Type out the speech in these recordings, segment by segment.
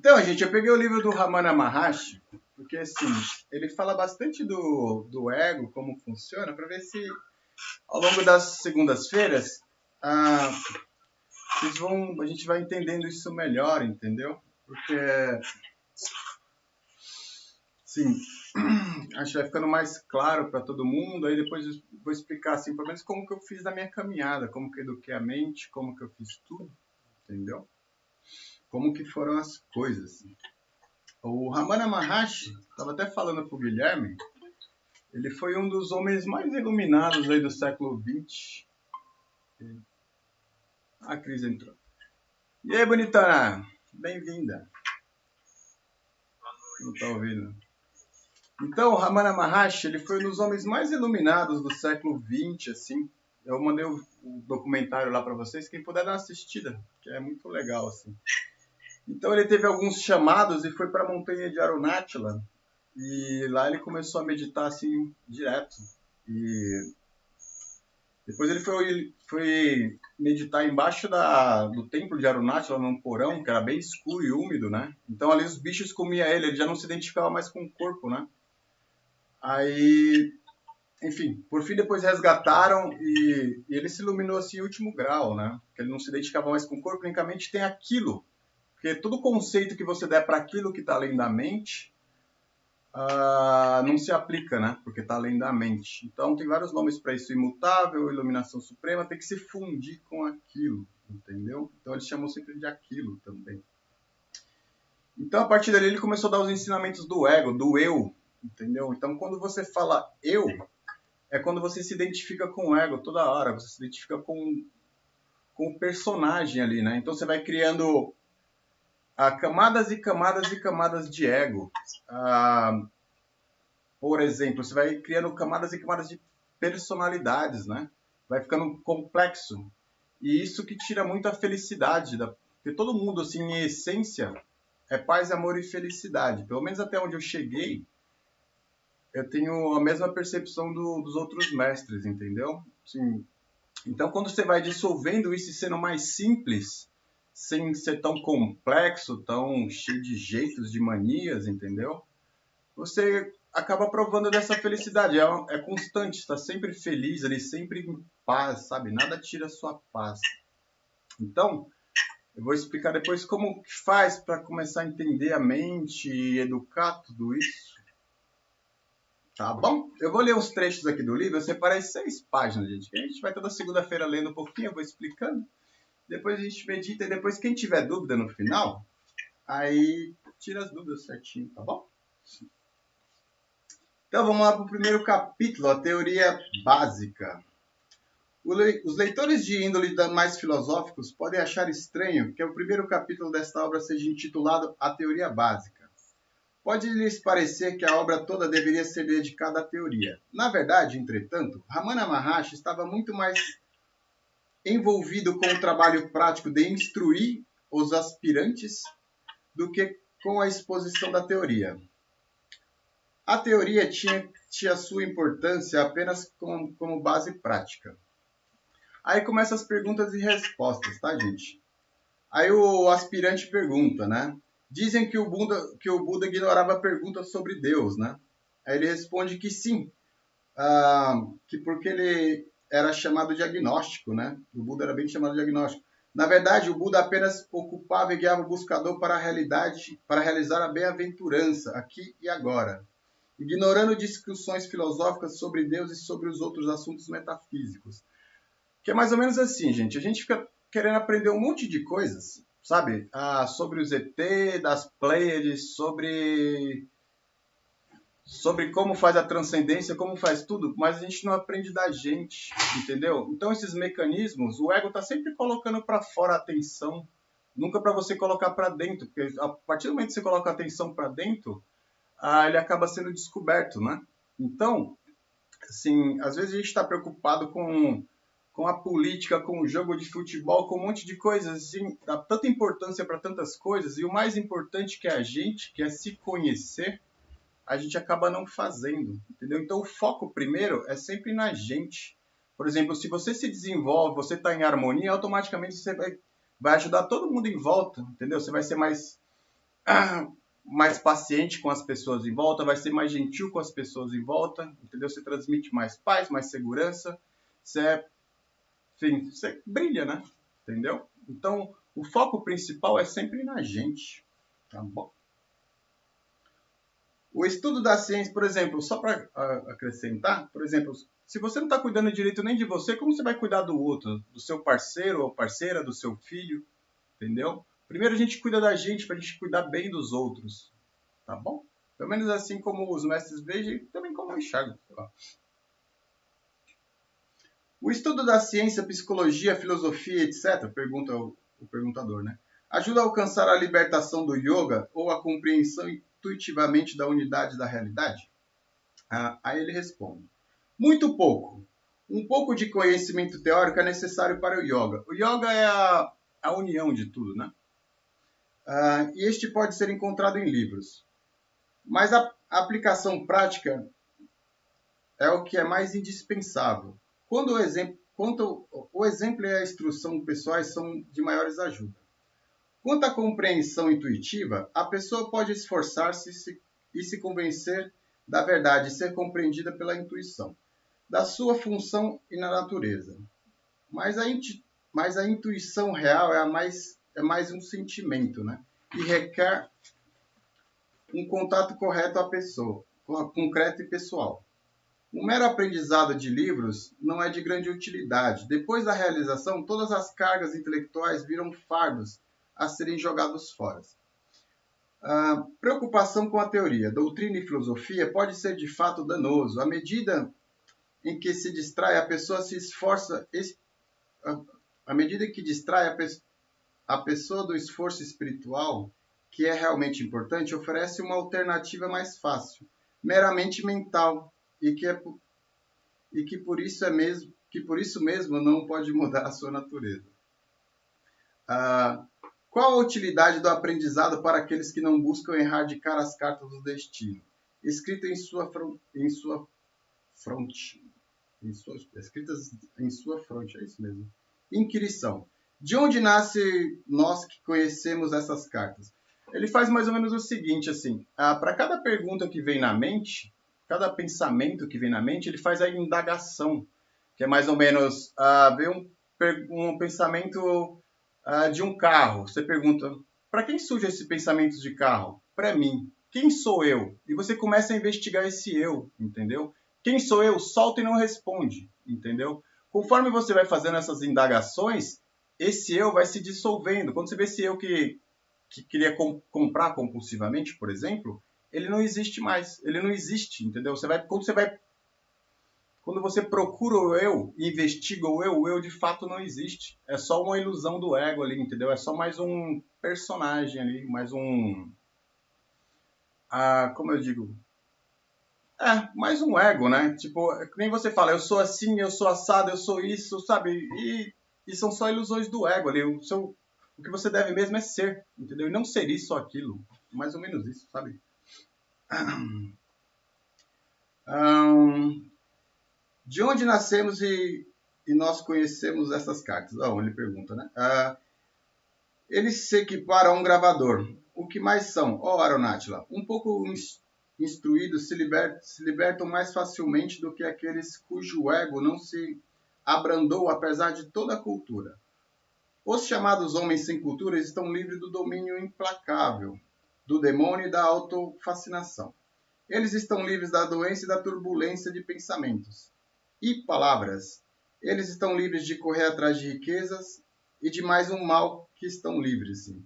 Então, gente, eu peguei o livro do Ramana Maharshi, porque assim, ele fala bastante do ego, como funciona, para ver se ao longo das segundas-feiras a gente vai entendendo isso melhor, entendeu? Porque, sim, acho que vai ficando mais claro para todo mundo, aí depois eu vou explicar, assim, pelo menos como que eu fiz na minha caminhada, como que eu eduquei a mente, como que eu fiz tudo, entendeu? Como que foram as coisas. O Ramana Maharshi, estava até falando para o Guilherme, ele foi um dos homens mais iluminados aí do século XX. A Cris entrou. E aí, bonitona? Bem-vinda. Não está ouvindo? Então, o Ramana Maharshi, ele foi um dos homens mais iluminados do século XX, assim. Eu mandei o documentário lá para vocês, quem puder dar uma assistida, que é muito legal, assim. Então, ele teve alguns chamados e foi para a montanha de Arunachala. E lá ele começou a meditar, assim, direto. E depois ele foi meditar embaixo do templo de Arunachala, num porão, que era bem escuro e úmido, né? Então ali os bichos comiam ele já não se identificava mais com o corpo, né? Aí, enfim, por fim depois resgataram e ele se iluminou assim em último grau, né? Porque ele não se identificava mais com o corpo, unicamente tem aquilo. Porque todo conceito que você der para aquilo que está além da mente, não se aplica, né? Porque está além da mente. Então tem vários nomes para isso: imutável, iluminação suprema, tem que se fundir com aquilo, entendeu? Então eles chamam sempre de aquilo também. Então a partir dali ele começou a dar os ensinamentos do ego, do eu, entendeu? Então quando você fala eu, é quando você se identifica com o ego toda hora, você se identifica com o personagem ali, né? Então você vai criando camadas e camadas e camadas de ego. Por exemplo, você vai criando camadas e camadas de personalidades, né? Vai ficando complexo. E isso que tira muita felicidade. Porque todo mundo, assim, em essência, é paz, amor e felicidade. Pelo menos até onde eu cheguei, eu tenho a mesma percepção dos outros mestres, entendeu? Assim, então, quando você vai dissolvendo isso e sendo mais simples, sem ser tão complexo, tão cheio de jeitos, de manias, entendeu? Você acaba provando dessa felicidade. É constante, está sempre feliz ali, sempre em paz, sabe? Nada tira a sua paz. Então, eu vou explicar depois como que faz para começar a entender a mente e educar tudo isso. Tá bom? Eu vou ler uns trechos aqui do livro. Eu separei 6 páginas, gente. A gente vai toda segunda-feira lendo um pouquinho, eu vou explicando. Depois a gente medita e depois quem tiver dúvida no final, aí tira as dúvidas certinho, tá bom? Então vamos lá para o primeiro capítulo, a teoria básica. Os leitores de índole mais filosóficos podem achar estranho que o primeiro capítulo desta obra seja intitulado A Teoria Básica. Pode lhes parecer que a obra toda deveria ser dedicada à teoria. Na verdade, entretanto, Ramana Maharshi estava muito mais envolvido com o trabalho prático de instruir os aspirantes do que com a exposição da teoria. A teoria tinha sua importância apenas como base prática. Aí começam as perguntas e respostas, tá, gente? Aí o aspirante pergunta, né? Dizem que o Buda ignorava perguntas sobre Deus, né? Aí ele responde que sim, que porque ele era chamado de agnóstico, né? O Buda era bem chamado de agnóstico. Na verdade, o Buda apenas ocupava e guiava o buscador para a realidade, para realizar a bem-aventurança, aqui e agora, ignorando discussões filosóficas sobre Deus e sobre os outros assuntos metafísicos. Que é mais ou menos assim, gente. A gente fica querendo aprender um monte de coisas, sabe? Sobre os ET, das Pleiades, sobre como faz a transcendência, como faz tudo, mas a gente não aprende da gente, entendeu? Então esses mecanismos, o ego está sempre colocando para fora a atenção, nunca para você colocar para dentro, porque a partir do momento que você coloca a atenção para dentro, ele acaba sendo descoberto, né? Então, assim, às vezes a gente está preocupado com a política, com o jogo de futebol, com um monte de coisas, assim, dá tanta importância para tantas coisas, e o mais importante que é a gente, que é se conhecer, a gente acaba não fazendo, entendeu? Então o foco primeiro é sempre na gente. Por exemplo, se você se desenvolve, você está em harmonia, automaticamente você vai ajudar todo mundo em volta, entendeu? Você vai ser mais mais paciente com as pessoas em volta, vai ser mais gentil com as pessoas em volta, entendeu? Você transmite mais paz, mais segurança, enfim, você brilha, né? Entendeu? Então, o foco principal é sempre na gente, tá bom? O estudo da ciência, por exemplo, só para acrescentar, por exemplo, se você não está cuidando direito nem de você, como você vai cuidar do outro? Do seu parceiro ou parceira, do seu filho, entendeu? Primeiro a gente cuida da gente para a gente cuidar bem dos outros, tá bom? Pelo menos assim como os mestres vejam e também como eu enxergo. O estudo da ciência, psicologia, filosofia, etc., pergunta o perguntador, né? Ajuda a alcançar a libertação do yoga ou a compreensão intuitivamente da unidade da realidade? Aí ele responde: muito pouco. Um pouco de conhecimento teórico é necessário para o yoga. O yoga é a união de tudo, né? E este pode ser encontrado em livros. Mas a aplicação prática é o que é mais indispensável. Quando o exemplo e a instrução pessoais são de maiores ajuda. Quanto à compreensão intuitiva, a pessoa pode esforçar-se e se convencer da verdade e ser compreendida pela intuição, da sua função e na natureza. Mas a intuição real é mais um sentimento, né? E requer um contato correto à pessoa, concreto e pessoal. O mero aprendizado de livros não é de grande utilidade. Depois da realização, todas as cargas intelectuais viram fardos a serem jogados fora. Preocupação com a teoria, doutrina e filosofia pode ser de fato danoso. À medida em que se distrai, a pessoa se esforça. À medida que distrai a pessoa do esforço espiritual, que é realmente importante, oferece uma alternativa mais fácil, meramente mental, e que por isso mesmo não pode mudar a sua natureza. Qual a utilidade do aprendizado para aqueles que não buscam erradicar as cartas do destino? Escritas em sua fronte, é isso mesmo. Inquirição. De onde nasce nós que conhecemos essas cartas? Ele faz mais ou menos o seguinte, assim, para cada pergunta que vem na mente, cada pensamento que vem na mente, ele faz a indagação, que é mais ou menos ver um pensamento de um carro. Você pergunta, para quem surge esse pensamento de carro? Para mim. Quem sou eu? E você começa a investigar esse eu, entendeu? Quem sou eu? Solta e não responde, entendeu? Conforme você vai fazendo essas indagações, esse eu vai se dissolvendo. Quando você vê esse eu que queria comprar compulsivamente, por exemplo, ele não existe mais. Ele não existe, entendeu? Quando você procura o eu e investiga o eu de fato não existe. É só uma ilusão do ego ali, entendeu? É só mais um personagem ali, mais um... como eu digo? Mais um ego, né? Tipo, nem você fala, eu sou assim, eu sou assado, eu sou isso, sabe? E são só ilusões do ego ali. O que você deve mesmo é ser, entendeu? E não ser isso ou aquilo. Mais ou menos isso, sabe? De onde nascemos e nós conhecemos essas cartas? Ele pergunta, né? Eles se equiparam a um gravador. O que mais são? Aronátila, um pouco instruídos se libertam mais facilmente do que aqueles cujo ego não se abrandou apesar de toda a cultura. Os chamados homens sem cultura estão livres do domínio implacável, do demônio e da autofascinação. Eles estão livres da doença e da turbulência de pensamentos e palavras. Eles estão livres de correr atrás de riquezas e de mais um mal que estão livres. Sim.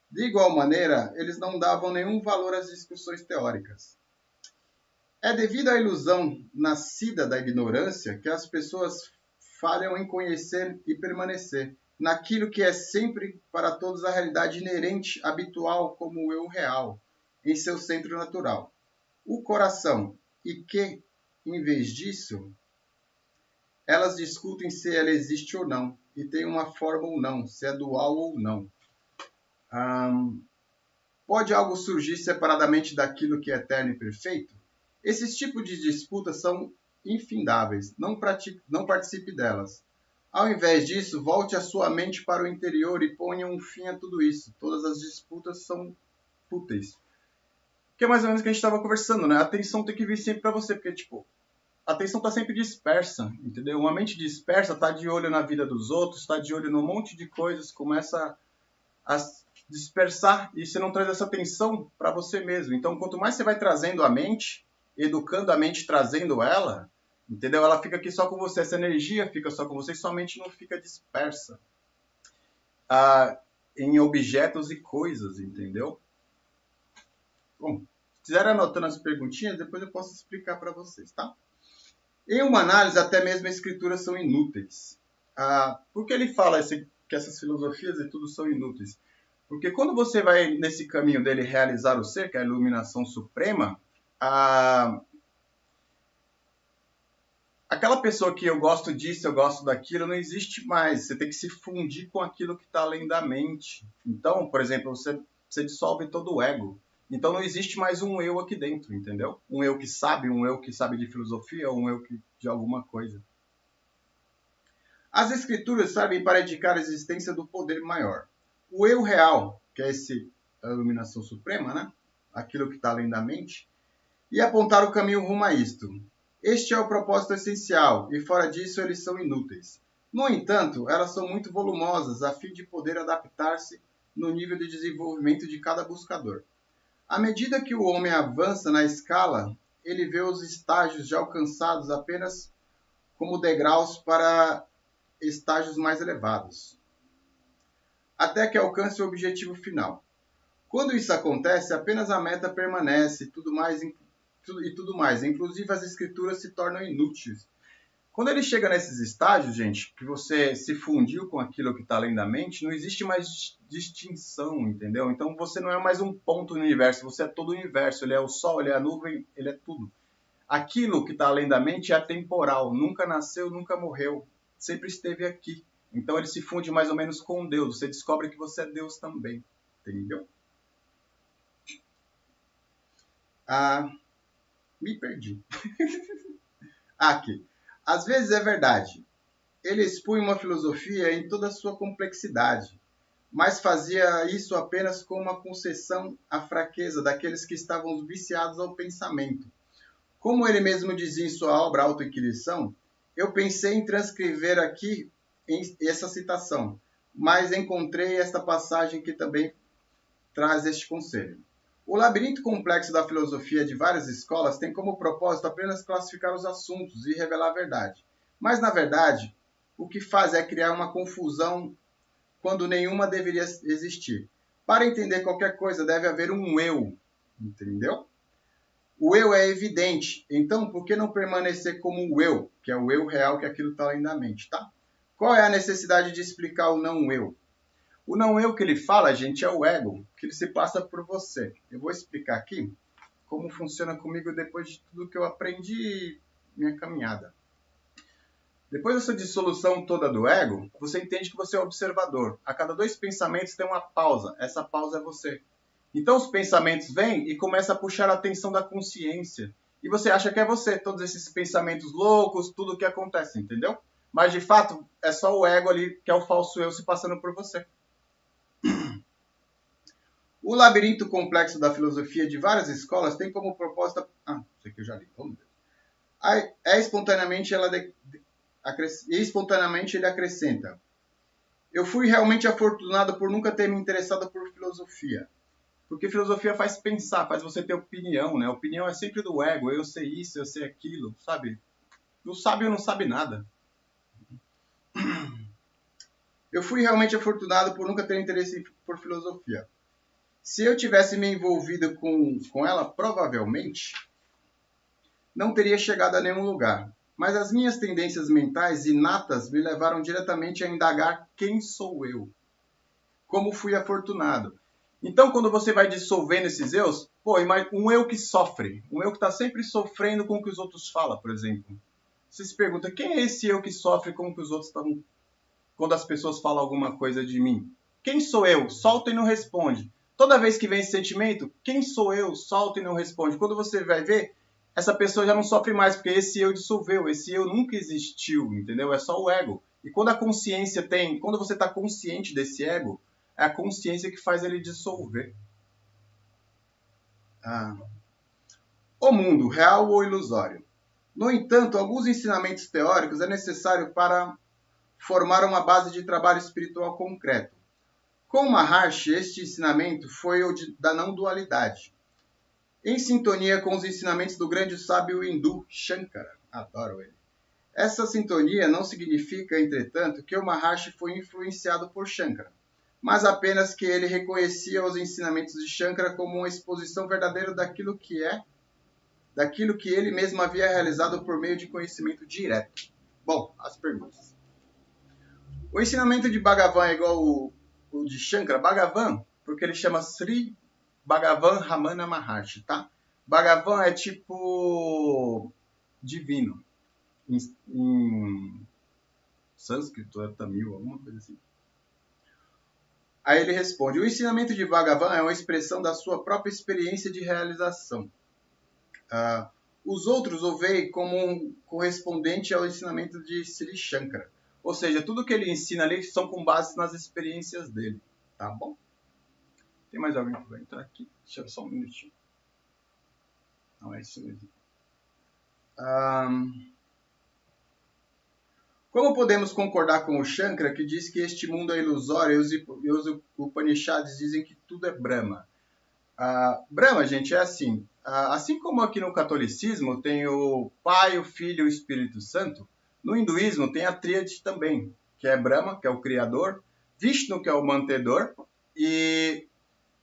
De igual maneira, eles não davam nenhum valor às discussões teóricas. É devido à ilusão nascida da ignorância que as pessoas falham em conhecer e permanecer naquilo que é sempre para todos a realidade inerente, habitual como o eu real, em seu centro natural. O coração, e que, em vez disso, elas discutem se ela existe ou não, e tem uma forma ou não, se é dual ou não. Pode algo surgir separadamente daquilo que é eterno e perfeito? Esses tipos de disputas são infindáveis, não participe delas. Ao invés disso, volte a sua mente para o interior e ponha um fim a tudo isso. Todas as disputas são fúteis. Que é mais ou menos o que a gente estava conversando, né? A atenção tem que vir sempre para você, porque, tipo, a atenção está sempre dispersa, entendeu? Uma mente dispersa está de olho na vida dos outros, está de olho num monte de coisas, começa a dispersar e você não traz essa atenção para você mesmo. Então, quanto mais você vai trazendo a mente, educando a mente, trazendo ela, entendeu? Ela fica aqui só com você, essa energia fica só com você e sua mente não fica dispersa em objetos e coisas, entendeu? Bom, se quiserem anotando as perguntinhas, depois eu posso explicar para vocês, tá? Em uma análise, até mesmo as escrituras são inúteis. Por que ele fala que essas filosofias e tudo são inúteis? Porque quando você vai nesse caminho dele realizar o ser, que é a iluminação suprema, aquela pessoa que eu gosto disso, eu gosto daquilo, não existe mais. Você tem que se fundir com aquilo que está além da mente. Então, por exemplo, você dissolve todo o ego. Então não existe mais um eu aqui dentro, entendeu? Um eu que sabe de filosofia, um eu que de alguma coisa. As escrituras servem para indicar a existência do poder maior. O eu real, que é a iluminação suprema, né? Aquilo que está além da mente, e apontar o caminho rumo a isto. Este é o propósito essencial, e fora disso eles são inúteis. No entanto, elas são muito volumosas a fim de poder adaptar-se no nível de desenvolvimento de cada buscador. À medida que o homem avança na escala, ele vê os estágios já alcançados apenas como degraus para estágios mais elevados, até que alcance o objetivo final. Quando isso acontece, apenas a meta permanece e tudo mais, inclusive as escrituras se tornam inúteis. Quando ele chega nesses estágios, gente, que você se fundiu com aquilo que está além da mente, não existe mais distinção, entendeu? Então você não é mais um ponto no universo, você é todo o universo. Ele é o sol, ele é a nuvem, ele é tudo. Aquilo que está além da mente é atemporal, nunca nasceu, nunca morreu, sempre esteve aqui. Então ele se funde mais ou menos com Deus, você descobre que você é Deus também, entendeu? Me perdi. Aqui. Às vezes é verdade. Ele expunha uma filosofia em toda a sua complexidade, mas fazia isso apenas com uma concessão à fraqueza daqueles que estavam viciados ao pensamento. Como ele mesmo dizia em sua obra Autoinquisição, eu pensei em transcrever aqui essa citação, mas encontrei esta passagem que também traz este conselho. O labirinto complexo da filosofia de várias escolas tem como propósito apenas classificar os assuntos e revelar a verdade. Mas, na verdade, o que faz é criar uma confusão quando nenhuma deveria existir. Para entender qualquer coisa, deve haver um eu, entendeu? O eu é evidente, então por que não permanecer como o eu, que é o eu real, que é aquilo que está além da mente, tá? Qual é a necessidade de explicar o não eu? O não eu que ele fala, gente, é o ego, que ele se passa por você. Eu vou explicar aqui como funciona comigo depois de tudo que eu aprendi minha caminhada. Depois dessa dissolução toda do ego, você entende que você é observador. A cada 2 pensamentos tem uma pausa. Essa pausa é você. Então os pensamentos vêm e começam a puxar a atenção da consciência. E você acha que é você, todos esses pensamentos loucos, tudo o que acontece, entendeu? Mas de fato, é só o ego ali, que é o falso eu, se passando por você. O labirinto complexo da filosofia de várias escolas tem como proposta... isso aqui eu já li. Oh, meu Deus. Espontaneamente ele acrescenta. Eu fui realmente afortunado por nunca ter me interessado por filosofia. Porque filosofia faz pensar, faz você ter opinião, né? Opinião é sempre do ego. Eu sei isso, eu sei aquilo, sabe? O sábio não sabe nada. Eu fui realmente afortunado por nunca ter interesse por filosofia. Se eu tivesse me envolvido com ela, provavelmente não teria chegado a nenhum lugar. Mas as minhas tendências mentais inatas me levaram diretamente a indagar quem sou eu. Como fui afortunado. Então, quando você vai dissolvendo esses eus, um eu que sofre, um eu que está sempre sofrendo com o que os outros falam, por exemplo. Você se pergunta, quem é esse eu que sofre com o que os outros estão... Quando as pessoas falam alguma coisa de mim? Quem sou eu? Solta e não responde. Toda vez que vem esse sentimento, quem sou eu? Solta e não responde. Quando você vai ver, essa pessoa já não sofre mais, porque esse eu dissolveu, esse eu nunca existiu, entendeu? É só o ego. E quando a consciência quando você está consciente desse ego, é a consciência que faz ele dissolver. Ah, o mundo, real ou ilusório? No entanto, alguns ensinamentos teóricos é necessário para formar uma base de trabalho espiritual concreto. Com Maharshi, este ensinamento foi o da não-dualidade, em sintonia com os ensinamentos do grande sábio hindu Shankara. Adoro ele. Essa sintonia não significa, entretanto, que o Maharshi foi influenciado por Shankara, mas apenas que ele reconhecia os ensinamentos de Shankara como uma exposição verdadeira daquilo que ele mesmo havia realizado por meio de conhecimento direto. Bom, as perguntas. O ensinamento de Bhagavan é igual o de Shankara? Bhagavan, porque ele chama Sri Bhagavan Ramana Maharshi, tá? Bhagavan é tipo divino. Em sânscrito, é tamil, alguma coisa assim. Aí ele responde: o ensinamento de Bhagavan é uma expressão da sua própria experiência de realização. Os outros o veem como um correspondente ao ensinamento de Sri Shankara. Ou seja, tudo que ele ensina ali são com base nas experiências dele. Tá bom? Tem mais alguém que vai entrar aqui? Deixa eu só um minutinho. Não, é isso mesmo. Como podemos concordar com o Shankara, que diz que este mundo é ilusório e os Upanishads dizem que tudo é Brahma? Brahma, gente, é assim. Assim como aqui no catolicismo tem o Pai, o Filho e o Espírito Santo, no hinduísmo tem a tríade também, que é Brahma, que é o Criador, Vishnu, que é o mantedor, e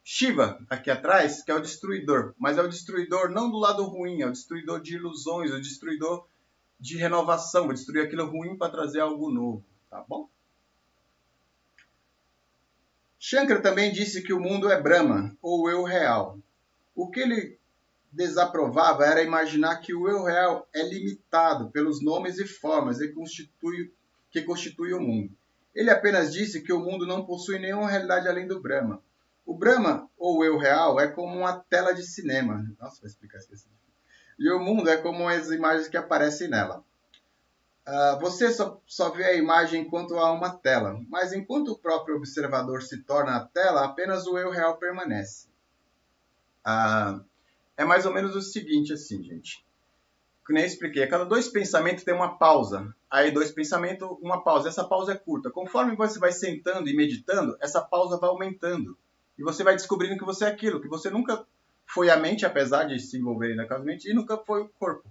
Shiva, aqui atrás, que é o destruidor. Mas é o destruidor não do lado ruim, é o destruidor de ilusões, o destruidor de renovação, vou destruir aquilo ruim para trazer algo novo, tá bom? Shankara também disse que o mundo é Brahma, ou eu real. O que ele desaprovava era imaginar que o eu real é limitado pelos nomes e formas que constituem o mundo. Ele apenas disse que o mundo não possui nenhuma realidade além do Brahma. O Brahma, ou eu real, é como uma tela de cinema. Nossa, vou explicar isso. E o mundo é como as imagens que aparecem nela. Você só vê a imagem enquanto há uma tela, mas enquanto o próprio observador se torna a tela, apenas o eu real permanece. É mais ou menos o seguinte, assim, gente. Que nem eu expliquei. A cada dois pensamentos tem uma pausa. Aí dois pensamentos, uma pausa. Essa pausa é curta. Conforme você vai sentando e meditando, essa pausa vai aumentando. E você vai descobrindo que você é aquilo, que você nunca foi a mente, apesar de se envolver na mente, e nunca foi o corpo.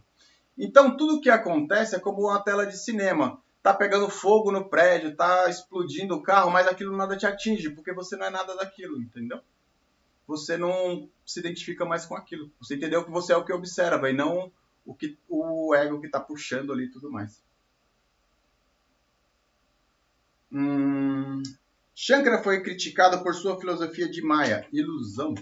Então, tudo que acontece é como uma tela de cinema. Tá pegando fogo no prédio, tá explodindo o carro, mas aquilo nada te atinge, porque você não é nada daquilo, entendeu? Você não se identifica mais com aquilo. Você entendeu que você é o que observa e não o ego que está puxando ali e tudo mais. Shankara foi criticado por sua filosofia de Maya, ilusão,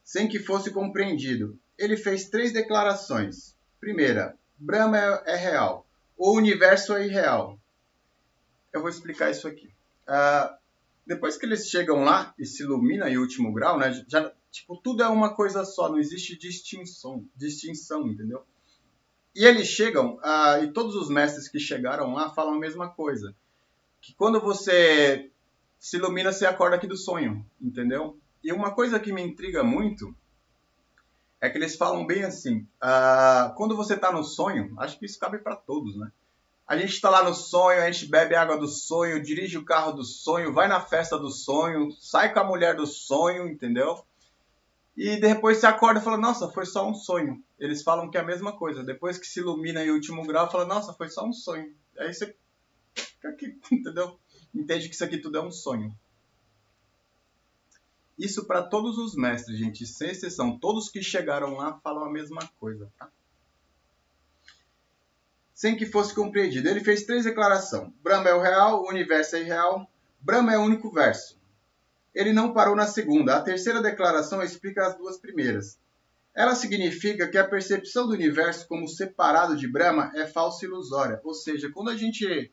sem que fosse compreendido. Ele fez 3 declarações. Primeira, Brahma é real. O universo é irreal. Eu vou explicar isso aqui. Depois que eles chegam lá e se iluminam em último grau, né, já, tipo, tudo é uma coisa só, não existe distinção, entendeu? E eles chegam, e todos os mestres que chegaram lá falam a mesma coisa. Que quando você se ilumina, você acorda aqui do sonho, entendeu? E uma coisa que me intriga muito é que eles falam bem assim, quando você está no sonho, acho que isso cabe para todos, né? A gente está lá no sonho, a gente bebe água do sonho, dirige o carro do sonho, vai na festa do sonho, sai com a mulher do sonho, entendeu? E depois você acorda e fala, nossa, foi só um sonho. Eles falam que é a mesma coisa. Depois que se ilumina em último grau, fala, nossa, foi só um sonho. Aí você fica aqui, entendeu? Entende que isso aqui tudo é um sonho. Isso para todos os mestres, gente, sem exceção. Todos que chegaram lá falam a mesma coisa, tá? Sem que fosse compreendido. Ele fez 3 declarações. Brahma é o real, o universo é irreal. Brahma é o único verso. Ele não parou na segunda. A terceira declaração explica as 2 primeiras. Ela significa que a percepção do universo como separado de Brahma é falsa e ilusória. Ou seja, quando a gente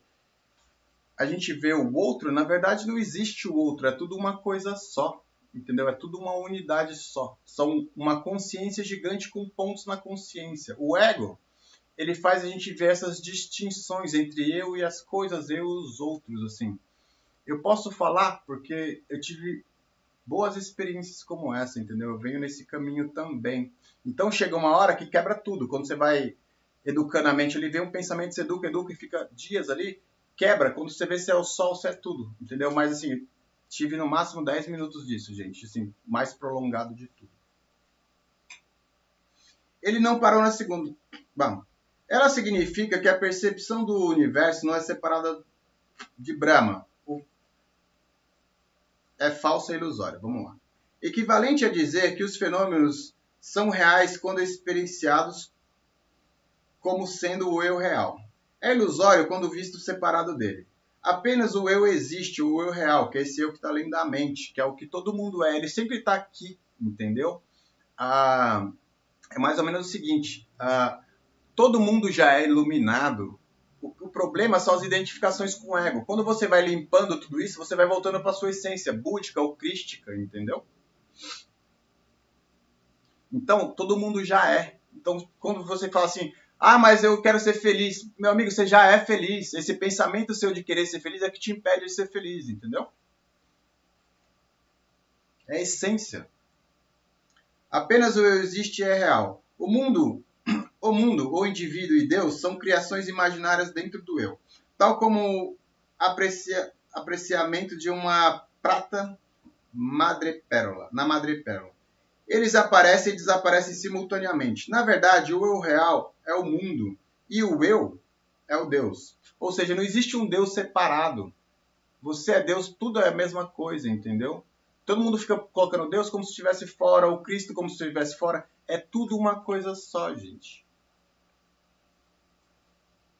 vê o outro, na verdade não existe o outro. É tudo uma coisa só. Entendeu? É tudo uma unidade só. São uma consciência gigante com pontos na consciência. O ego, ele faz a gente ver essas distinções entre eu e as coisas, eu e os outros, assim. Eu posso falar porque eu tive boas experiências como essa, entendeu? Eu venho nesse caminho também. Então chega uma hora que quebra tudo. Quando você vai educando a mente, ele vem um pensamento, você educa e fica dias ali, quebra. Quando você vê se é o sol, se é tudo, entendeu? Mas assim, tive no máximo 10 minutos disso, gente. Assim, mais prolongado de tudo. Ele não parou na segunda. Bom, ela significa que a percepção do universo não é separada de Brahma. É falsa e ilusória. Vamos lá. Equivalente a dizer que os fenômenos são reais quando experienciados como sendo o eu real. É ilusório quando visto separado dele. Apenas o eu existe, o eu real, que é esse eu que está além da mente, que é o que todo mundo é. Ele sempre está aqui, entendeu? É mais ou menos o seguinte, todo mundo já é iluminado. O problema são as identificações com o ego. Quando você vai limpando tudo isso, você vai voltando para a sua essência búdica ou crística, entendeu? Então, todo mundo já é. Então, quando você fala assim, mas eu quero ser feliz. Meu amigo, você já é feliz. Esse pensamento seu de querer ser feliz é que te impede de ser feliz, entendeu? É a essência. Apenas o eu existe e é real. O mundo, o indivíduo e Deus são criações imaginárias dentro do eu. Tal como o apreciamento de uma prata na madrepérola. Eles aparecem e desaparecem simultaneamente. Na verdade, o eu real é o mundo e o eu é o Deus. Ou seja, não existe um Deus separado. Você é Deus, tudo é a mesma coisa, entendeu? Todo mundo fica colocando Deus como se estivesse fora, o Cristo como se estivesse fora. É tudo uma coisa só, gente.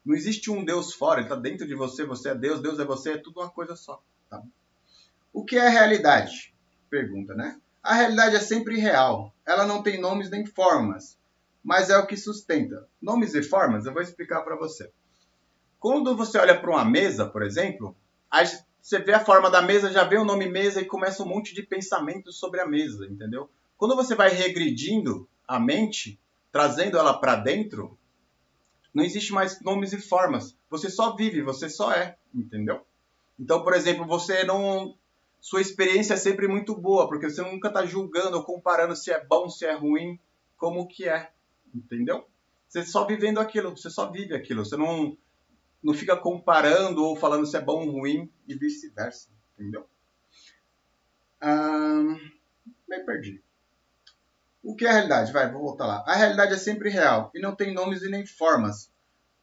Não existe um Deus fora, ele está dentro de você, você é Deus, Deus é você, é tudo uma coisa só. Tá? O que é realidade? Pergunta, né? A realidade é sempre real. Ela não tem nomes nem formas, mas é o que sustenta. Nomes e formas, eu vou explicar para você. Quando você olha para uma mesa, por exemplo, você vê a forma da mesa, já vê o nome mesa e começa um monte de pensamentos sobre a mesa, entendeu? Quando você vai regredindo a mente, trazendo ela para dentro, não existe mais nomes e formas. Você só vive, você só é, entendeu? Então, por exemplo, você não... Sua experiência é sempre muito boa, porque você nunca está julgando ou comparando se é bom, se é ruim, como que é, entendeu? Você só vivendo aquilo, você só vive aquilo, você não fica comparando ou falando se é bom ou ruim e vice-versa, entendeu? Me perdi. O que é a realidade? Vou voltar lá. A realidade é sempre real e não tem nomes e nem formas,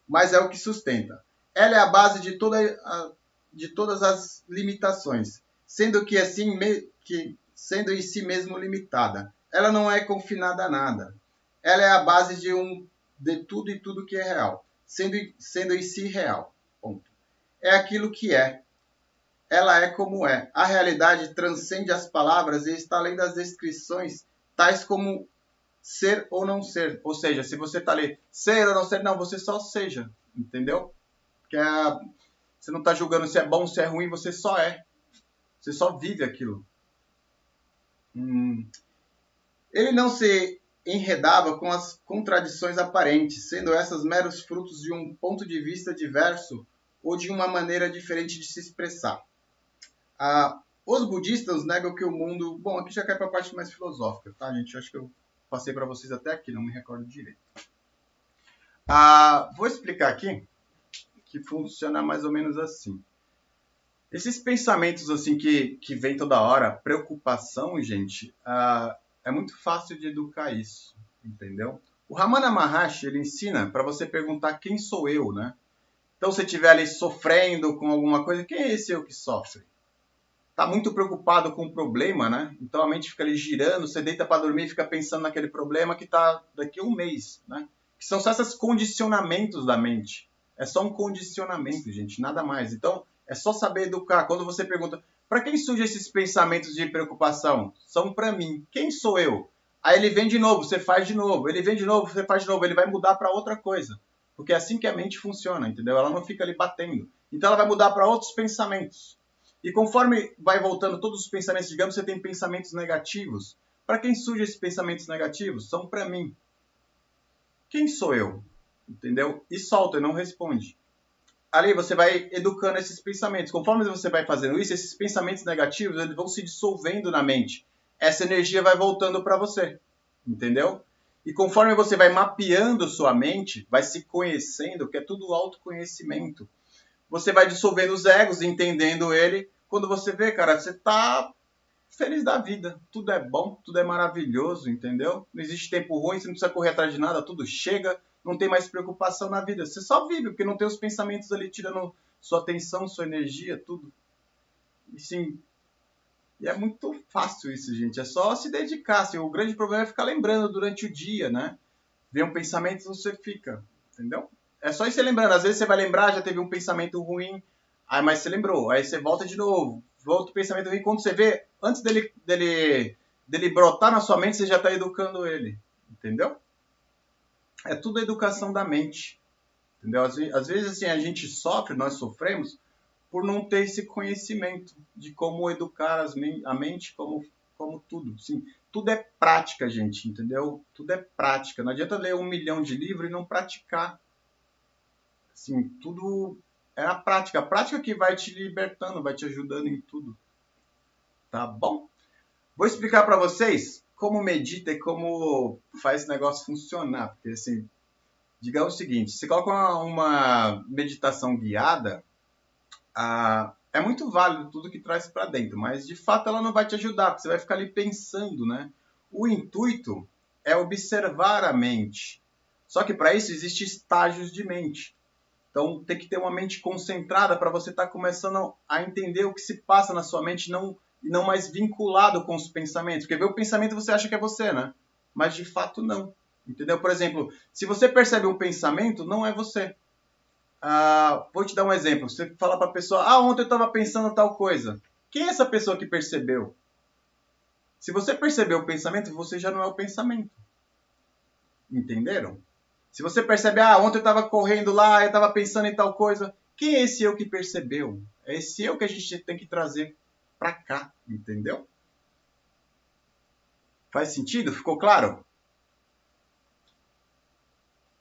mas é o que sustenta. Ela é a base de todas as limitações, sendo que assim sendo em si mesmo limitada. Ela não é confinada a nada. Ela é a base de tudo e tudo que é real, sendo em si real. Ponto. É aquilo que é. Ela é como é. A realidade transcende as palavras e está além das descrições, tais como ser ou não ser. Ou seja, se você está ali, ser ou não ser, não, você só seja. Entendeu? Porque você não está julgando se é bom, se é ruim, você só é. Você só vive aquilo. Ele não se enredava com as contradições aparentes, sendo essas meros frutos de um ponto de vista diverso ou de uma maneira diferente de se expressar. Os budistas negam que o mundo... Bom, aqui já cai para a parte mais filosófica, tá, gente? Acho que eu passei para vocês até aqui, não me recordo direito. Vou explicar aqui que funciona mais ou menos assim. Esses pensamentos assim que vem toda hora, preocupação, gente, é muito fácil de educar isso, entendeu? O Ramana Maharshi, ele ensina para você perguntar quem sou eu, né? Então, se você estiver ali sofrendo com alguma coisa, quem é esse eu que sofre? Tá muito preocupado com o problema, né? Então a mente fica ali girando, você deita para dormir e fica pensando naquele problema que tá daqui a um mês, né? Que são só esses condicionamentos da mente. É só um condicionamento, gente, nada mais. Então, é só saber educar. Quando você pergunta, para quem surgem esses pensamentos de preocupação? São para mim. Quem sou eu? Aí ele vem de novo, você faz de novo. Ele vem de novo, você faz de novo. Ele vai mudar para outra coisa. Porque é assim que a mente funciona, entendeu? Ela não fica ali batendo. Então ela vai mudar para outros pensamentos. E conforme vai voltando todos os pensamentos, digamos, você tem pensamentos negativos. Para quem surgem esses pensamentos negativos? São para mim. Quem sou eu? Entendeu? E solta, não responde. ali você vai educando esses pensamentos. Conforme você vai fazendo isso, esses pensamentos negativos eles vão se dissolvendo na mente. Essa energia vai voltando para você, entendeu? E conforme você vai mapeando sua mente, vai se conhecendo, que é tudo autoconhecimento, você vai dissolvendo os egos, entendendo ele. Quando você vê, cara, você tá feliz da vida. Tudo é bom, tudo é maravilhoso, entendeu? Não existe tempo ruim, você não precisa correr atrás de nada, tudo chega, não tem mais preocupação na vida. Você só vive, porque não tem os pensamentos ali tirando sua atenção, sua energia, tudo. E sim, e é muito fácil isso, gente. É só se dedicar. Assim, o grande problema é ficar lembrando durante o dia, né? Vem um pensamento e você fica, entendeu? É só ir se lembrando. Às vezes você vai lembrar, já teve um pensamento ruim, aí mas você lembrou, aí você volta de novo, volta o pensamento ruim. Quando você vê, antes dele brotar na sua mente, você já está educando ele, entendeu? É tudo educação da mente, entendeu? Às vezes assim, a gente sofre, nós sofremos, por não ter esse conhecimento de como educar a mente, como tudo. Sim, tudo é prática, gente, entendeu? Tudo é prática. Não adianta ler 1 milhão de livros e não praticar. Assim, tudo é a prática. A prática que vai te libertando, vai te ajudando em tudo. Tá bom? Vou explicar para vocês como medita e como faz esse negócio funcionar. Porque, assim, digamos o seguinte, você coloca uma meditação guiada, é muito válido tudo que traz para dentro, mas de fato ela não vai te ajudar, porque você vai ficar ali pensando, né? O intuito é observar a mente. Só que para isso existem estágios de mente. Então tem que ter uma mente concentrada para você estar começando a entender o que se passa na sua mente e não mais vinculado com os pensamentos. Porque ver o pensamento você acha que é você, né? Mas de fato não. Entendeu? Por exemplo, se você percebe um pensamento, não é você. Vou te dar um exemplo. Você fala para a pessoa, ontem eu estava pensando tal coisa. Quem é essa pessoa que percebeu? Se você percebeu o pensamento, você já não é o pensamento. Entenderam? Se você percebe, ontem eu estava correndo lá, eu estava pensando em tal coisa. Quem é esse eu que percebeu? É esse eu que a gente tem que trazer para cá, entendeu? Faz sentido? Ficou claro?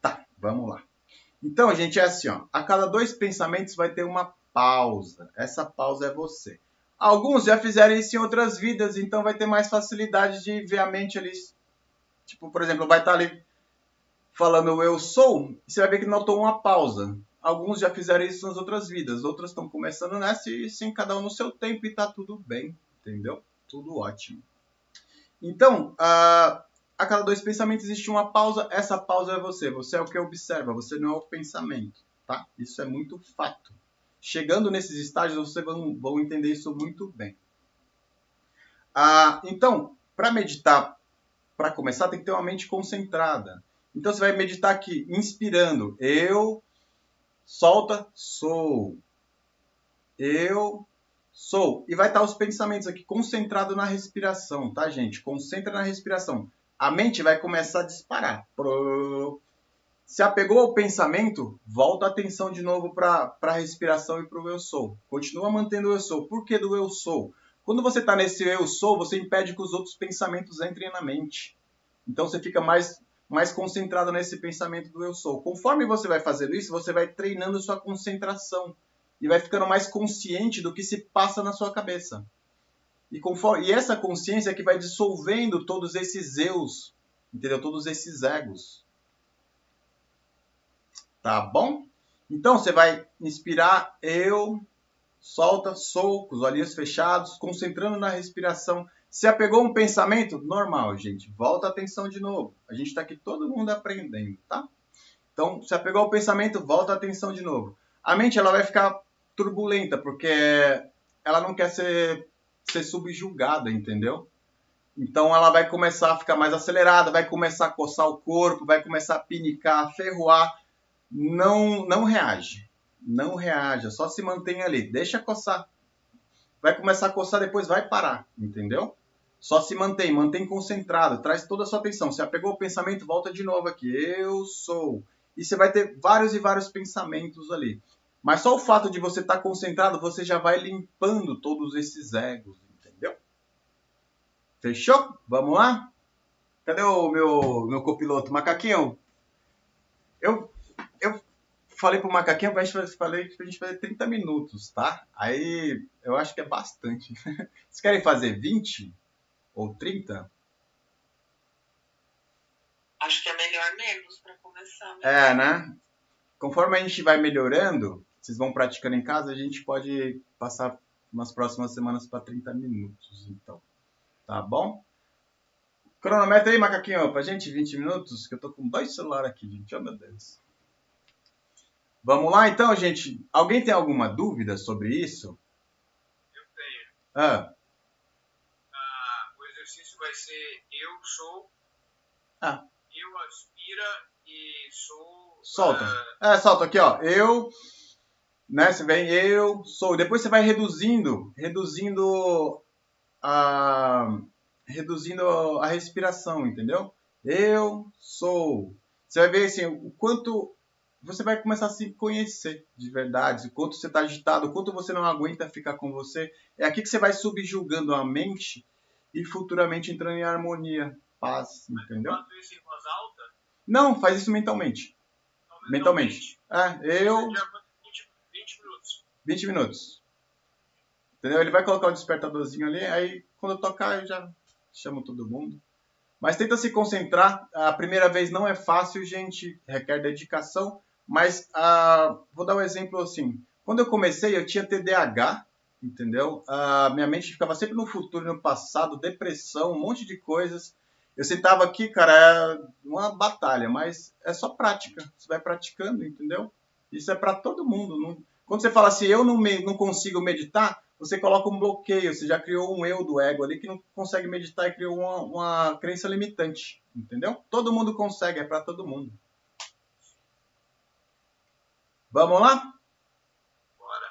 Tá, vamos lá. Então, gente, é assim, ó. A cada 2 pensamentos vai ter uma pausa. Essa pausa é você. Alguns já fizeram isso em outras vidas, então vai ter mais facilidade de ver a mente ali. Tipo, por exemplo, vai estar ali falando eu sou, e você vai ver que notou uma pausa. Alguns já fizeram isso nas outras vidas, outras estão começando nessa e sim, cada um no seu tempo e tá tudo bem, entendeu? Tudo ótimo. Então, a cada 2 pensamentos existe uma pausa, essa pausa é você. Você é o que observa, você não é o pensamento, tá? Isso é muito fato. Chegando nesses estágios, vocês vão entender isso muito bem. Então, para meditar, para começar, tem que ter uma mente concentrada. Então, você vai meditar aqui, inspirando. Eu, solta, sou. Eu, sou. E vai estar os pensamentos aqui, concentrado na respiração, tá, gente? Concentra na respiração. A mente vai começar a disparar. Se apegou ao pensamento, volta a atenção de novo para a respiração e para o eu sou. Continua mantendo o eu sou. Por que do eu sou? Quando você está nesse eu sou, você impede que os outros pensamentos entrem na mente. Então você fica mais concentrado nesse pensamento do eu sou. Conforme você vai fazendo isso, você vai treinando sua concentração e vai ficando mais consciente do que se passa na sua cabeça. E essa consciência é que vai dissolvendo todos esses eus, entendeu? Todos esses egos. Tá bom? Então você vai inspirar eu, solta, sou, com os olhinhos fechados, concentrando na respiração. Se apegou um pensamento? Normal, gente. Volta a atenção de novo. A gente está aqui todo mundo aprendendo, tá? Então, se apegou ao pensamento, volta a atenção de novo. A mente ela vai ficar turbulenta, porque ela não quer ser subjugada, entendeu? Então ela vai começar a ficar mais acelerada, vai começar a coçar o corpo, vai começar a pinicar, a ferroar. Não reage. Não reaja, só se mantém ali. Deixa coçar. Vai começar a coçar, depois vai parar, entendeu? Só se mantém concentrado, traz toda a sua atenção. Se apegou ao pensamento, volta de novo aqui. Eu sou. E você vai ter vários e vários pensamentos ali. Mas só o fato de você estar concentrado, você já vai limpando todos esses egos, entendeu? Fechou? Vamos lá? Cadê o meu copiloto? Macaquinho? Eu falei pro Macaquinho falei pra gente fazer 30 minutos, tá? Aí eu acho que é bastante. Vocês querem fazer 20 ou 30? Acho que é melhor menos para começar. É, né? Conforme a gente vai melhorando, vocês vão praticando em casa, a gente pode passar nas próximas semanas para 30 minutos, então. Tá bom? Cronometra aí, Macaquinho, pra gente 20 minutos, que eu tô com 2 celulares aqui, gente. Oh, meu Deus. Vamos lá, então, gente. Alguém tem alguma dúvida sobre isso? Eu tenho. Ah. O exercício vai ser eu sou, Ah. eu aspira e sou... Solta. Solta aqui, ó. Eu, né, você vem eu sou. Depois você vai reduzindo a respiração, entendeu? Eu sou. Você vai ver assim, o quanto você vai começar a se conhecer de verdade, o quanto você está agitado, o quanto você não aguenta ficar com você. É aqui que você vai subjugando a mente e futuramente entrando em harmonia, paz, entendeu? Mas eu faço isso em voz alta? Não, faz isso mentalmente. Mentalmente. Eu... 20 minutos. 20 minutos. Entendeu? Ele vai colocar o despertadorzinho ali, aí quando eu tocar eu já chamo todo mundo. Mas tenta se concentrar. A primeira vez não é fácil, gente. Requer dedicação. Mas vou dar um exemplo assim. Quando eu comecei, eu tinha TDAH, entendeu? Minha mente ficava sempre no futuro e no passado, depressão, um monte de coisas. Eu sentava aqui, cara, é uma batalha, mas é só prática. Você vai praticando, entendeu? Isso é para todo mundo. Quando você fala assim, eu não consigo meditar, você coloca um bloqueio, você já criou um eu do ego ali que não consegue meditar e criou uma crença limitante, entendeu? Todo mundo consegue, é para todo mundo. Vamos lá? Bora.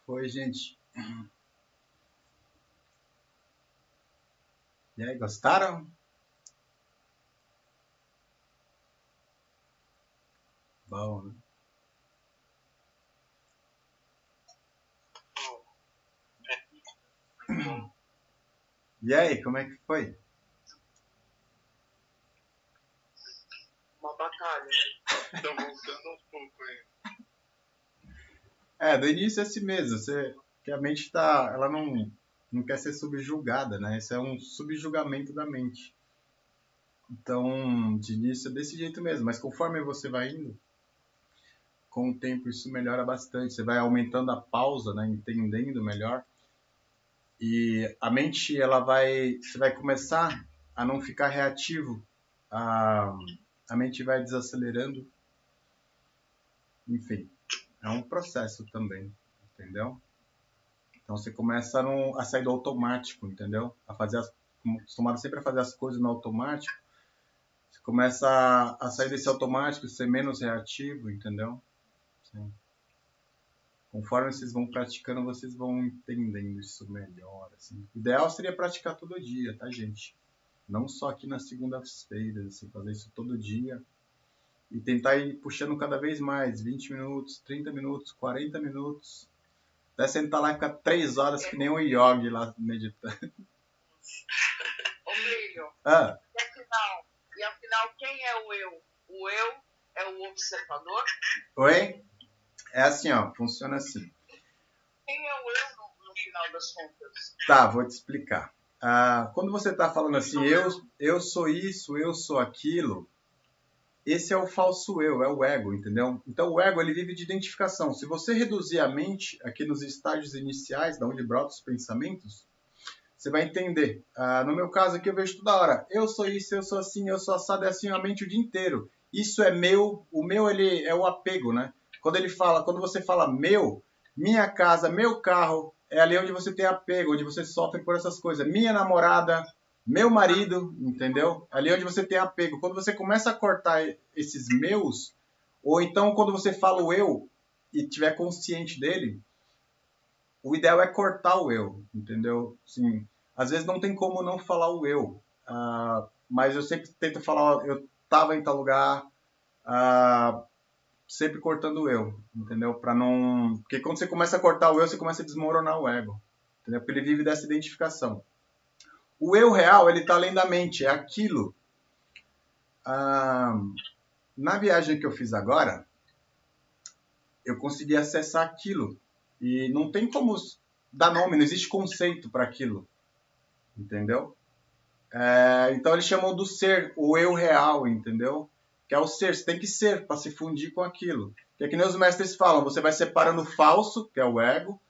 foi, gente? E aí, gostaram? Bom, né? E aí, como é que foi? Uma batalha. Tô voltando aos poucos aí. Do início é assim mesmo, que a mente ela não quer ser subjugada, né? Isso é um subjugamento da mente. Então, de início é desse jeito mesmo, mas conforme você vai indo, com o tempo isso melhora bastante. Você vai aumentando a pausa, né? Entendendo melhor. E a mente, você vai começar a não ficar reativo. A mente vai desacelerando. Enfim, é um processo também, entendeu? Então você começa a sair do automático, entendeu? Acostumado sempre a fazer as coisas no automático. Você começa a sair desse automático, ser menos reativo, entendeu? Sim. Conforme vocês vão praticando, vocês vão entendendo isso melhor, assim. O ideal seria praticar todo dia, tá, gente? Não só aqui nas segundas-feiras, assim, fazer isso todo dia. E tentar ir puxando cada vez mais, 20 minutos, 30 minutos, 40 minutos. Até sentar lá e ficar 3 horas que nem um yogi lá meditando. Ô, Plínio, Ah, e afinal, quem é o eu? O eu é o observador? oi? É assim, ó, funciona assim. Quem é o eu no final das contas? Tá, vou te explicar. Quando você tá falando assim, eu sou isso, eu sou aquilo, esse é o falso eu, é o ego, entendeu? Então o ego, ele vive de identificação. Se você reduzir a mente aqui nos estágios iniciais, da onde brotam os pensamentos, você vai entender. No meu caso aqui, eu vejo toda hora, eu sou isso, eu sou assim, eu sou assado, é assim a mente o dia inteiro. Isso é meu, o meu, ele é o apego, né? Quando você fala meu, minha casa, meu carro, é ali onde você tem apego, onde você sofre por essas coisas. Minha namorada, meu marido, entendeu? Ali onde você tem apego. Quando você começa a cortar esses meus, ou então quando você fala o eu e tiver consciente dele, o ideal é cortar o eu, entendeu? Sim, às vezes não tem como não falar o eu, mas eu sempre tento falar, ó, eu tava em tal lugar, sempre cortando o eu, entendeu? Para não, porque quando você começa a cortar o eu, você começa a desmoronar o ego, entendeu? Porque ele vive dessa identificação. O eu real, ele tá além da mente, é aquilo. Na viagem que eu fiz agora, eu consegui acessar aquilo e não tem como dar nome, não existe conceito para aquilo, entendeu? Então eles chamam do ser, o eu real, entendeu? Que é o ser, você tem que ser para se fundir com aquilo. Que é que nem os mestres falam, você vai separando o falso, que é o ego,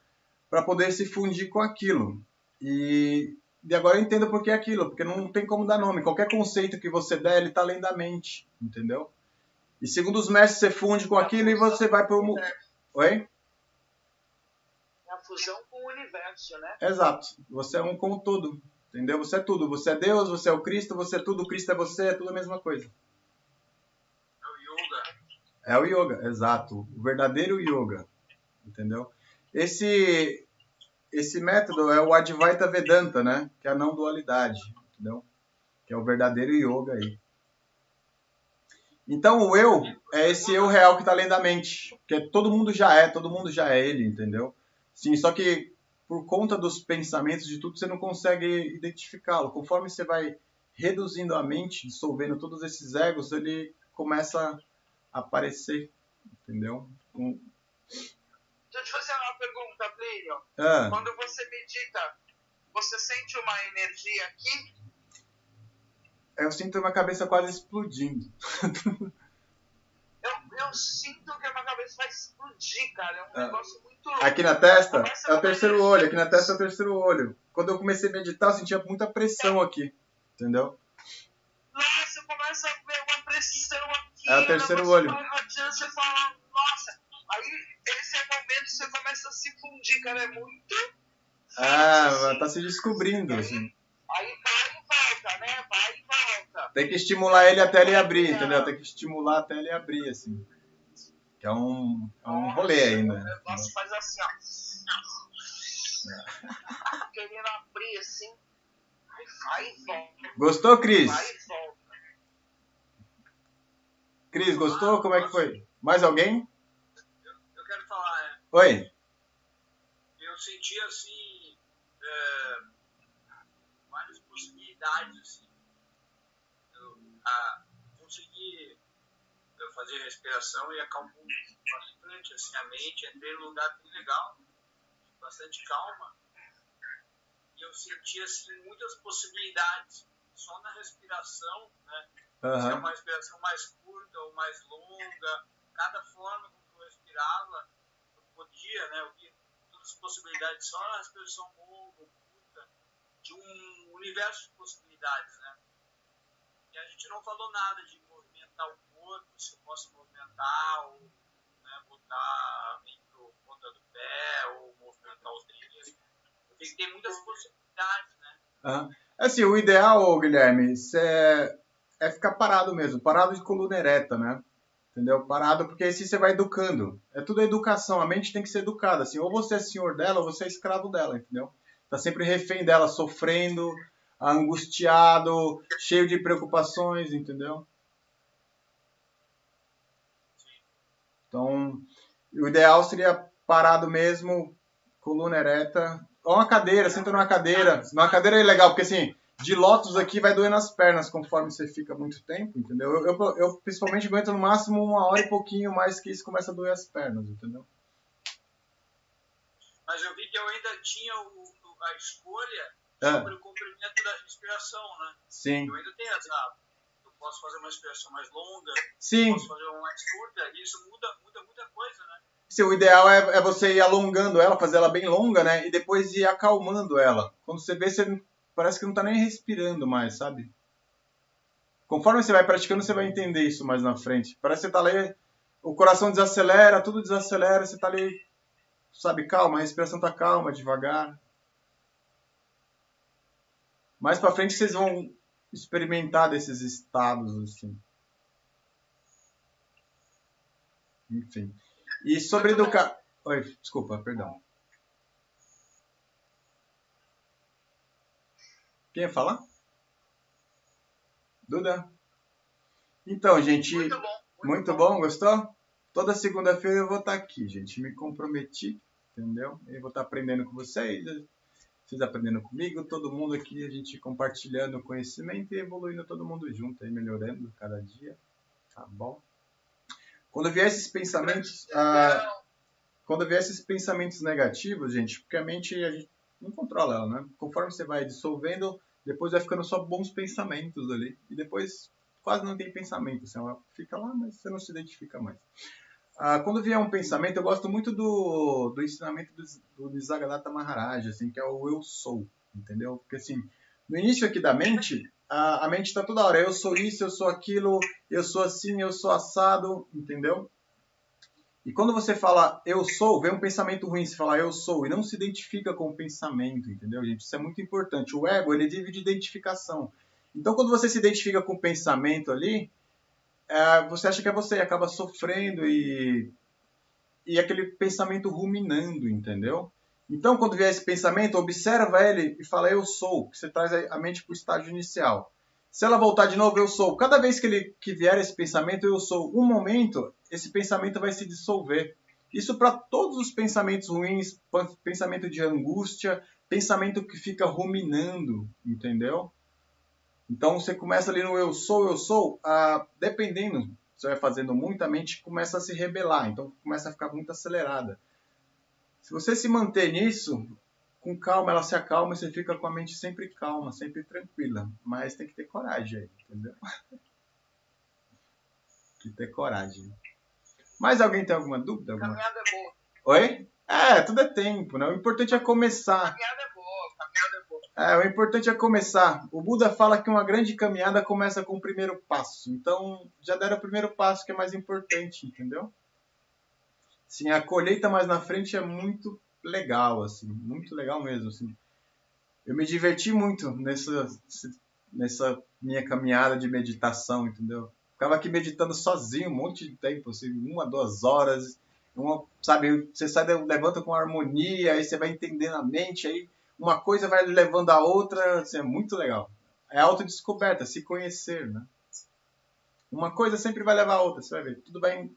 para poder se fundir com aquilo. E agora eu entendo por que é aquilo, porque não tem como dar nome. Qualquer conceito que você der, ele está além da mente, entendeu? E segundo os mestres, você funde com aquilo e você vai para o... Oi? É a fusão com o universo, né? Exato. Você é um com o todo. Entendeu? Você é tudo. Você é Deus, você é o Cristo, você é tudo. O Cristo é você, é tudo a mesma coisa. É o yoga. É o yoga, exato. O verdadeiro yoga. Entendeu? Esse método é o Advaita Vedanta, né? Que é a não dualidade. Entendeu? Que é o verdadeiro yoga aí. Então o eu é esse eu real que está além da mente. Que todo mundo já é ele, entendeu? Sim, só que por conta dos pensamentos de tudo, você não consegue identificá-lo. Conforme você vai reduzindo a mente, dissolvendo todos esses egos, ele começa a aparecer, entendeu? Deixa eu te fazer uma pergunta, Plínio. Ah, Quando você medita, você sente uma energia aqui? eu sinto minha cabeça quase explodindo. Eu sinto que a minha cabeça vai explodir, cara. É um negócio muito louco. Aqui na testa Começa é o com terceiro energia. olho, aqui na testa é o terceiro olho. Quando eu comecei a meditar, eu sentia muita pressão aqui, entendeu? Nossa, começa a ver uma pressão aqui. É o terceiro negócio olho. vai irradiando, você fala, nossa. Aí, esse é o momento que você começa a se fundir, cara. É muito forte, Tá se descobrindo, assim. Aí vai e volta, né? Vai e volta. Tem que estimular ele até ele abrir, entendeu? Tem que estimular até ele abrir, assim. Que é um rolê ainda. O negócio faz assim, ó. querendo abrir assim, aí vai e volta. Gostou, Cris? Vai e volta. Cris, gostou? Como é que foi? Mais alguém? Eu quero falar, né? Oi. Eu senti, assim, várias possibilidades, assim. Eu consegui fazer respiração e acalmou bastante, assim, a mente. Entrei num lugar bem legal, bastante calma. E eu senti, assim, muitas possibilidades só na respiração, né? Se é uma respiração mais curta ou mais longa, cada forma como eu respirava, eu podia, né? Eu via todas as possibilidades só na respiração longa ou curta, de um universo de possibilidades, né? E a gente não falou nada de movimentar o corpo, se eu posso movimentar, ou, né, botar meio pro ponta do pé, ou movimentar os dedos. Eu vi que tem muitas possibilidades, né? Assim, o ideal, Guilherme, é ficar parado mesmo, parado de coluna ereta, né? Entendeu? Parado, porque assim você vai educando. É tudo educação, a mente tem que ser educada, assim, ou você é senhor dela, ou você é escravo dela, entendeu? Tá sempre refém dela, sofrendo, angustiado, cheio de preocupações, entendeu? Então, o ideal seria parado mesmo, coluna ereta, ou uma cadeira, senta numa cadeira. Numa cadeira é legal, porque assim, de lótus aqui vai doer nas pernas conforme você fica muito tempo, entendeu? Eu principalmente aguento no máximo 1 hora e pouquinho, mais que isso começa a doer as pernas, entendeu? Mas eu vi que eu ainda tinha a escolha sobre o comprimento da respiração, né? Sim. Eu ainda tenho essa. Eu posso fazer uma respiração mais longa, sim. Posso fazer uma mais curta, e isso muda muita coisa, né? Sim, o ideal é você ir alongando ela, fazer ela bem longa, né? E depois ir acalmando ela. Quando você vê, você parece que não tá nem respirando mais, sabe? Conforme você vai praticando, você vai entender isso mais na frente. Parece que você tá ali, o coração desacelera, tudo desacelera, você tá ali, sabe, calma, a respiração tá calma, devagar. Mais pra frente vocês vão experimentar desses estados, assim. Enfim. E sobre educar... Oi, desculpa, perdão. Quem ia falar? Duda? Então, gente... Muito bom, gostou? Toda segunda-feira eu vou estar aqui, gente. Me comprometi, entendeu? Eu vou estar aprendendo com vocês, vocês aprendendo comigo, todo mundo aqui, a gente compartilhando conhecimento e evoluindo todo mundo junto, aí melhorando cada dia, tá bom? Quando vier esses pensamentos, negativos, gente, porque a gente não controla ela, né? Conforme você vai dissolvendo, depois vai ficando só bons pensamentos ali, e depois quase não tem pensamento, assim, ela fica lá, mas você não se identifica mais. Quando vier um pensamento, eu gosto muito do ensinamento do Nisargadatta Maharaj, assim, que é o eu sou, entendeu? Porque assim, no início aqui da mente, a mente está toda hora, eu sou isso, eu sou aquilo, eu sou assim, eu sou assado, entendeu? E quando você fala eu sou, vem um pensamento ruim, você fala eu sou, e não se identifica com o pensamento, entendeu, gente? Isso é muito importante. O ego, ele vive de identificação. Então, quando você se identifica com o pensamento ali, você acha que é você, acaba sofrendo e aquele pensamento ruminando, entendeu? Então, quando vier esse pensamento, observa ele e fala eu sou, que você traz a mente para o estágio inicial. Se ela voltar de novo, eu sou. Cada vez que vier esse pensamento, eu sou, um momento, esse pensamento vai se dissolver. Isso para todos os pensamentos ruins, pensamento de angústia, pensamento que fica ruminando, entendeu? Então você começa ali no eu sou, dependendo, você vai fazendo muito, a mente começa a se rebelar, então começa a ficar muito acelerada. Se você se manter nisso, com calma, ela se acalma e você fica com a mente sempre calma, sempre tranquila. Mas tem que ter coragem aí, entendeu? Tem que ter coragem. Mais alguém tem alguma dúvida? Caminhada é boa. Oi? Tudo é tempo, né? O importante é começar. Caminhada é boa. O importante é começar. O Buda fala que uma grande caminhada começa com o primeiro passo. Então, já deram o primeiro passo, que é mais importante, entendeu? Sim, a colheita mais na frente é muito legal, assim. Muito legal mesmo, assim. Eu me diverti muito nessa minha caminhada de meditação, entendeu? Ficava aqui meditando sozinho um monte de tempo, assim, 1 a 2 horas. Sabe, você levanta com harmonia, aí você vai entendendo a mente, aí uma coisa vai levando a outra, assim, é muito legal. É autodescoberta, se conhecer, né? Uma coisa sempre vai levar a outra, você vai ver, tudo vai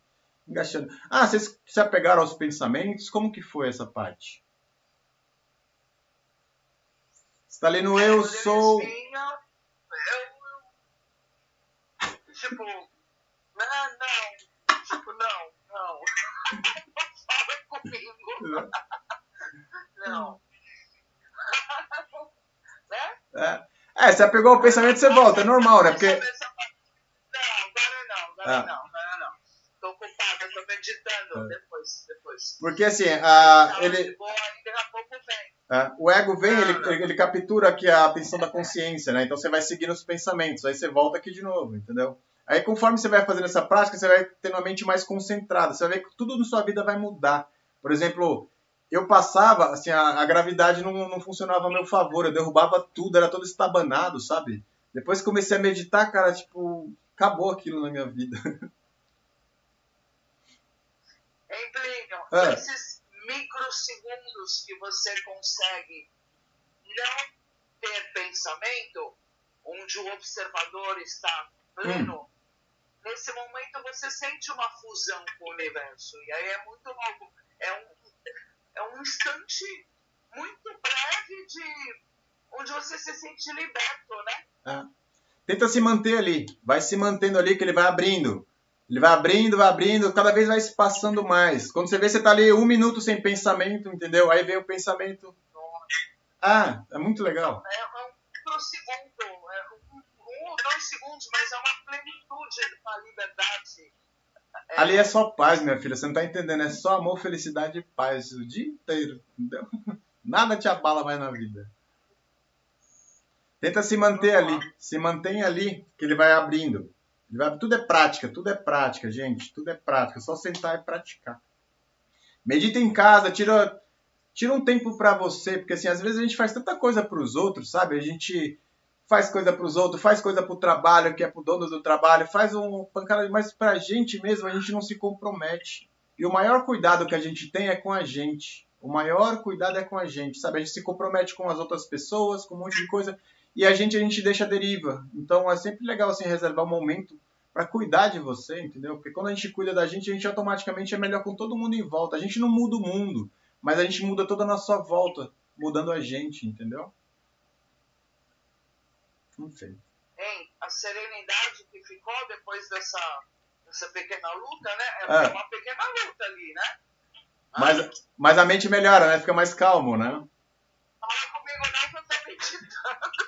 engaixando. Ah, vocês se apegaram aos pensamentos, como que foi essa parte? Você está ali no eu sou... Tipo, não fala comigo. Não. Né? Você apegou ao pensamento, você volta, é normal, né? Porque... Agora não. Tô ocupada, tô meditando. Depois. Porque assim, ele... o ego vem, ele captura aqui a atenção da consciência, né? Então você vai seguindo os pensamentos, aí você volta aqui de novo, entendeu? Aí conforme você vai fazendo essa prática, você vai tendo a mente mais concentrada, você vai ver que tudo na sua vida vai mudar. Por exemplo, eu passava, assim, a gravidade não funcionava a meu favor, eu derrubava tudo, era todo estabanado, sabe? Depois que comecei a meditar, cara, tipo, acabou aquilo na minha vida. Plínio, esses microsegundos que você consegue não ter pensamento, onde o observador está pleno, nesse momento você sente uma fusão com o universo. E aí é muito louco. É um instante muito breve onde você se sente liberto, né? Tenta se manter ali. Vai se mantendo ali que ele vai abrindo. Ele vai abrindo, cada vez vai se passando mais. Quando você vê, você tá ali 1 minuto sem pensamento, entendeu? Aí vem o pensamento. É muito legal. É um microsegundo, 1 ou 2 segundos, mas é uma plenitude, uma liberdade. Ali é só paz, minha filha, você não tá entendendo. É só amor, felicidade e paz o dia inteiro, entendeu? Nada te abala mais na vida. Tenta se manter ali. Se mantém ali, que ele vai abrindo. Tudo é prática, gente. Tudo é prática. É só sentar e praticar. Medita em casa, tira um tempo pra você, porque assim, às vezes a gente faz tanta coisa pros outros, sabe? A gente faz coisa pros outros, faz coisa pro trabalho, que é pro dono do trabalho, faz um pancada, mas pra gente mesmo a gente não se compromete. E o maior cuidado que a gente tem é com a gente. O maior cuidado é com a gente, sabe? A gente se compromete com as outras pessoas, com um monte de coisa, e a gente deixa a deriva. Então é sempre legal assim reservar um momento para cuidar de você, entendeu? Porque quando a gente cuida da gente automaticamente é melhor com todo mundo em volta. A gente não muda o mundo, mas a gente muda toda a nossa volta, mudando a gente, entendeu? Não sei. A serenidade que ficou depois dessa pequena luta, né? É uma pequena luta ali, né? Mas a mente melhora, né? Fica mais calmo, né? Fala comigo não que eu tô meditando.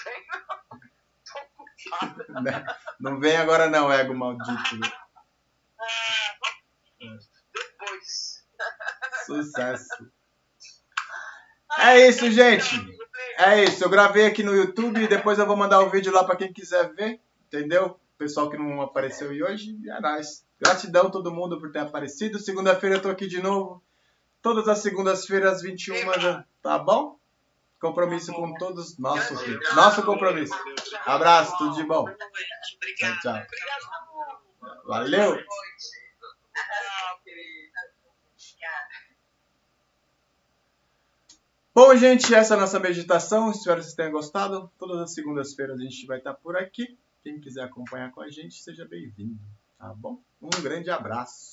Vem não. Tô ocupada. Não vem agora não, ego maldito. Depois. Sucesso. É isso, gente. É isso. Eu gravei aqui no YouTube e depois eu vou mandar o vídeo lá para quem quiser ver. Entendeu? O pessoal que não apareceu aí hoje. E é nóis. Gratidão a todo mundo por ter aparecido. Segunda-feira eu tô aqui de novo. Todas as segundas-feiras, 21h, tá bom? Compromisso com todos. Nosso compromisso. Abraço, tudo de bom. Tchau, tchau. Valeu. Bom, gente, essa é a nossa meditação. Espero que vocês tenham gostado. Todas as segundas-feiras a gente vai estar por aqui. Quem quiser acompanhar com a gente, seja bem-vindo, tá bom? Um grande abraço.